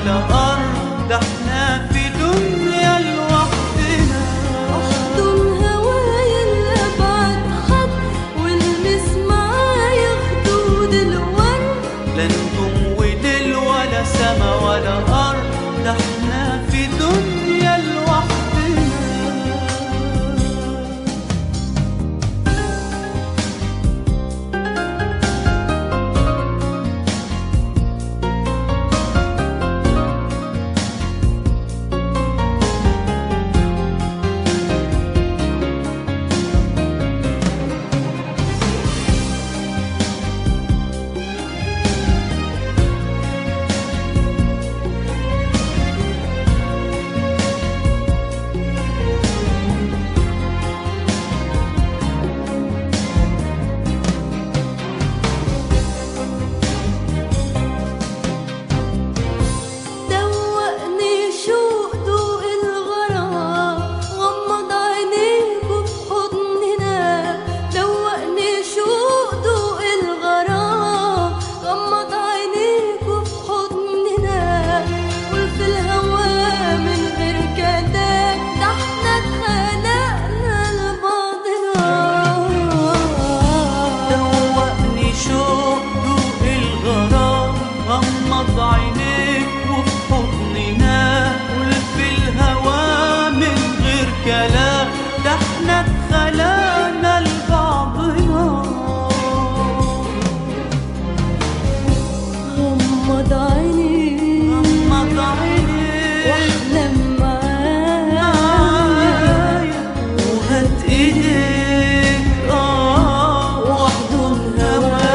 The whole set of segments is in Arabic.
ولا أرض، ده احنا في دنيا لوحدنا. احضن هوايا لأبعد حد والمس معايا خدود الورد. لا نجوم وليل ولا سما ولا أرض، ده احنا في دنيا لوحدنا. غمض عينيك وفي حضننا، قول في الهوى من غير كلام، ده احنا اتخلقنا لبعضنا. غمض عينيك واحلم معايا وهات ايديك واحضن هوايا.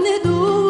ندوب